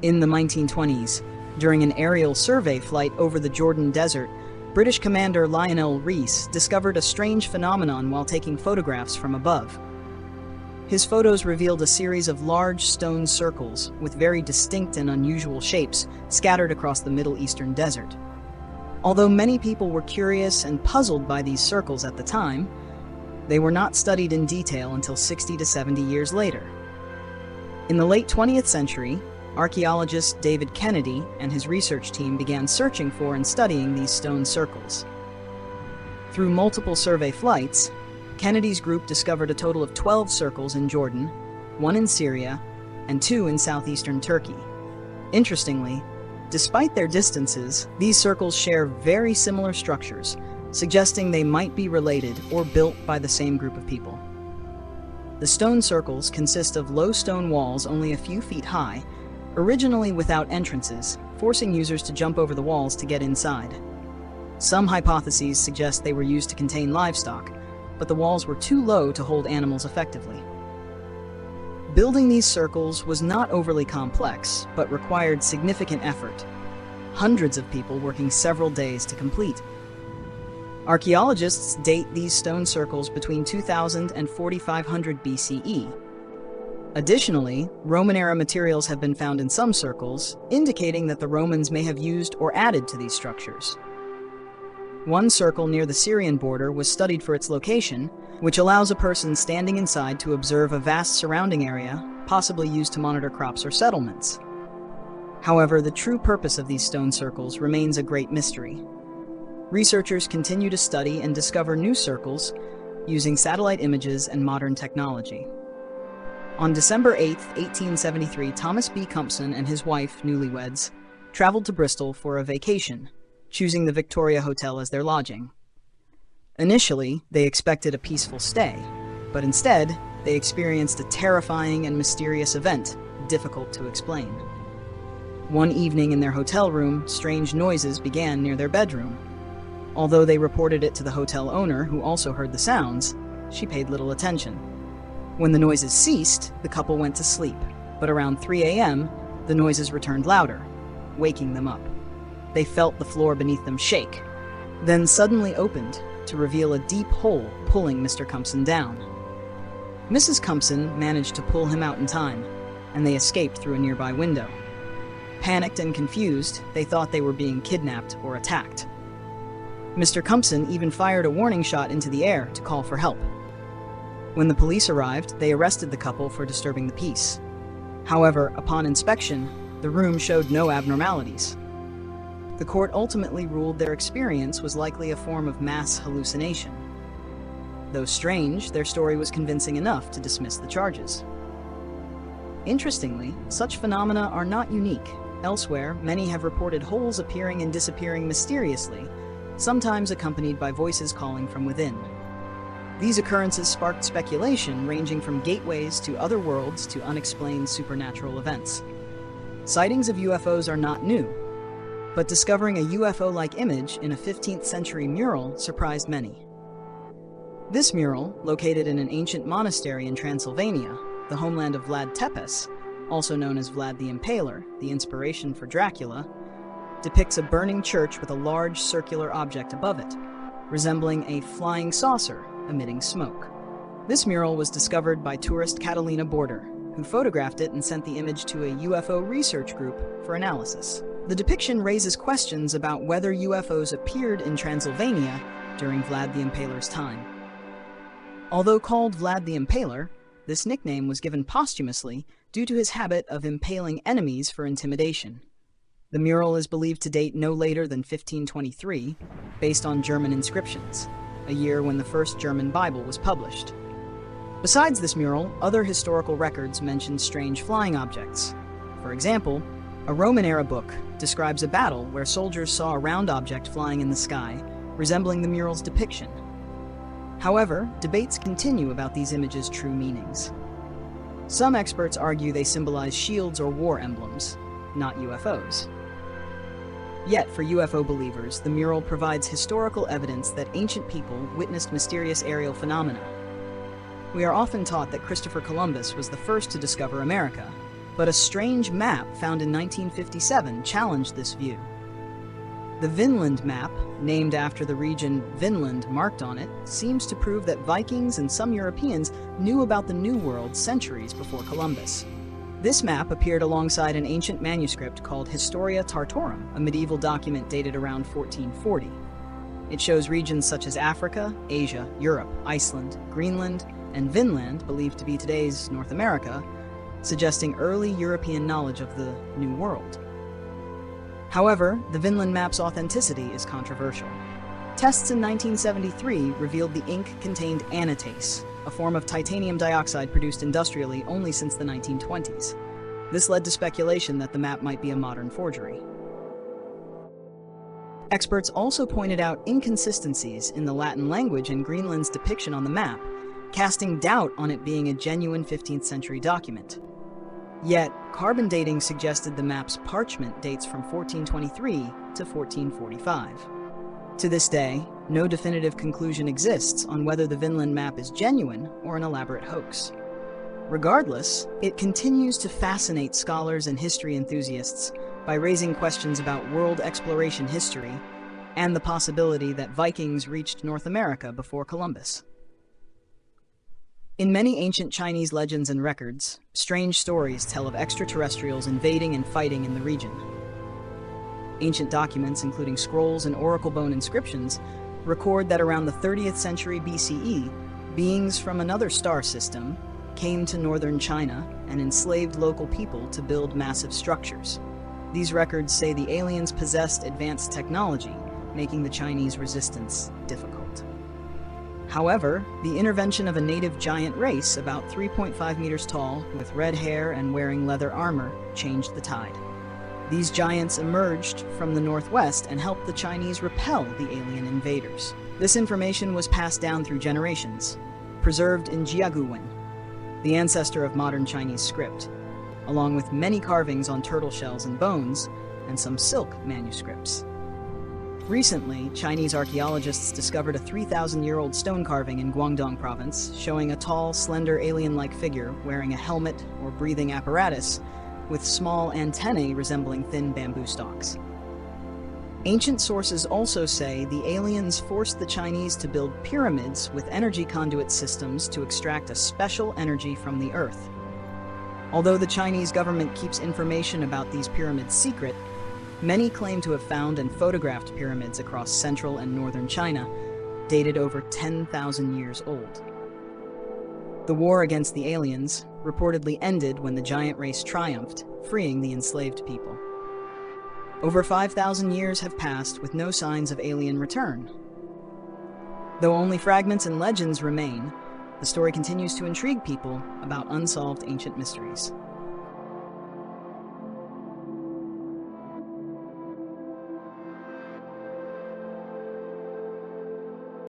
In the 1920s, during an aerial survey flight over the Jordan Desert, British commander Lionel Rees discovered a strange phenomenon while taking photographs from above. His photos revealed a series of large stone circles with very distinct and unusual shapes scattered across the Middle Eastern desert. Although many people were curious and puzzled by these circles at the time, they were not studied in detail until 60 to 70 years later. In the late 20th century, archaeologist David Kennedy and his research team began searching for and studying these stone circles. Through multiple survey flights, Kennedy's group discovered a total of 12 circles in Jordan, 1 in Syria, and 2 in southeastern Turkey. Interestingly, despite their distances, these circles share very similar structures, suggesting they might be related or built by the same group of people. The stone circles consist of low stone walls only a few feet high, originally without entrances, forcing users to jump over the walls to get inside. Some hypotheses suggest they were used to contain livestock, but the walls were too low to hold animals effectively. Building these circles was not overly complex, but required significant effort, hundreds of people working several days to complete. Archaeologists date these stone circles between 2000 and 4500 BCE. Additionally, Roman-era materials have been found in some circles, indicating that the Romans may have used or added to these structures. One circle near the Syrian border was studied for its location, which allows a person standing inside to observe a vast surrounding area, possibly used to monitor crops or settlements. However, the true purpose of these stone circles remains a great mystery. Researchers continue to study and discover new circles using satellite images and modern technology. On December 8, 1873, Thomas B. Compson and his wife, newlyweds, traveled to Bristol for a vacation, choosing the Victoria Hotel as their lodging. Initially, they expected a peaceful stay, but instead, they experienced a terrifying and mysterious event, difficult to explain. One evening in their hotel room, strange noises began near their bedroom. Although they reported it to the hotel owner, who also heard the sounds, she paid little attention. When the noises ceased, the couple went to sleep, but around 3 a.m., the noises returned louder, waking them up. They felt the floor beneath them shake, then suddenly opened to reveal a deep hole pulling Mr. Compson down. Mrs. Compson managed to pull him out in time, and they escaped through a nearby window. Panicked and confused, they thought they were being kidnapped or attacked. Mr. Compson even fired a warning shot into the air to call for help. When the police arrived, they arrested the couple for disturbing the peace. However, upon inspection, the room showed no abnormalities. The court ultimately ruled their experience was likely a form of mass hallucination. Though strange, their story was convincing enough to dismiss the charges. Interestingly, such phenomena are not unique. Elsewhere, many have reported holes appearing and disappearing mysteriously, sometimes accompanied by voices calling from within. These occurrences sparked speculation ranging from gateways to other worlds to unexplained supernatural events. Sightings of UFOs are not new, but discovering a UFO-like image in a 15th century mural surprised many. This mural, located in an ancient monastery in Transylvania, the homeland of Vlad Tepes, also known as Vlad the Impaler, the inspiration for Dracula, depicts a burning church with a large circular object above it, resembling a flying saucer emitting smoke. This mural was discovered by tourist Catalina Border, who photographed it and sent the image to a UFO research group for analysis. The depiction raises questions about whether UFOs appeared in Transylvania during Vlad the Impaler's time. Although called Vlad the Impaler, this nickname was given posthumously due to his habit of impaling enemies for intimidation. The mural is believed to date no later than 1523, based on German inscriptions, a year when the first German Bible was published. Besides this mural, other historical records mention strange flying objects. For example, a Roman-era book describes a battle where soldiers saw a round object flying in the sky, resembling the mural's depiction. However, debates continue about these images' true meanings. Some experts argue they symbolize shields or war emblems, not UFOs. Yet, for UFO believers, the mural provides historical evidence that ancient people witnessed mysterious aerial phenomena. We are often taught that Christopher Columbus was the first to discover America, But a strange map found in 1957 challenged this view. The Vinland map, named after the region Vinland marked on it, seems to prove that Vikings and some Europeans knew about the New World centuries before Columbus. This map appeared alongside an ancient manuscript called Historia Tartorum, a medieval document dated around 1440. It shows regions such as Africa, Asia, Europe, Iceland, Greenland, and Vinland, believed to be today's North America, suggesting early European knowledge of the New World. However, the Vinland map's authenticity is controversial. Tests in 1973 revealed the ink contained anatase, a form of titanium dioxide produced industrially only since the 1920s. This led to speculation that the map might be a modern forgery. Experts also pointed out inconsistencies in the Latin language and Greenland's depiction on the map, casting doubt on it being a genuine 15th century document. Yet, carbon dating suggested the map's parchment dates from 1423 to 1445. To this day, no definitive conclusion exists on whether the Vinland map is genuine or an elaborate hoax. Regardless, it continues to fascinate scholars and history enthusiasts by raising questions about world exploration history and the possibility that Vikings reached North America before Columbus. In many ancient Chinese legends and records, strange stories tell of extraterrestrials invading and fighting in the region. Ancient documents, including scrolls and oracle bone inscriptions, record that around the 30th century BCE, beings from another star system came to northern China and enslaved local people to build massive structures. These records say the aliens possessed advanced technology, making the Chinese resistance difficult. However, the intervention of a native giant race about 3.5 meters tall, with red hair and wearing leather armor, changed the tide. These giants emerged from the northwest and helped the Chinese repel the alien invaders. This information was passed down through generations, preserved in Jiaguwen, the ancestor of modern Chinese script, along with many carvings on turtle shells and bones, and some silk manuscripts. Recently, Chinese archaeologists discovered a 3,000-year-old stone carving in Guangdong province, showing a tall, slender alien-like figure wearing a helmet or breathing apparatus with small antennae resembling thin bamboo stalks. Ancient sources also say the aliens forced the Chinese to build pyramids with energy conduit systems to extract a special energy from the earth. Although the Chinese government keeps information about these pyramids secret, many claim to have found and photographed pyramids across central and northern China, dated over 10,000 years old. The war against the aliens reportedly ended when the giant race triumphed, freeing the enslaved people. Over 5,000 years have passed with no signs of alien return. Though only fragments and legends remain, the story continues to intrigue people about unsolved ancient mysteries.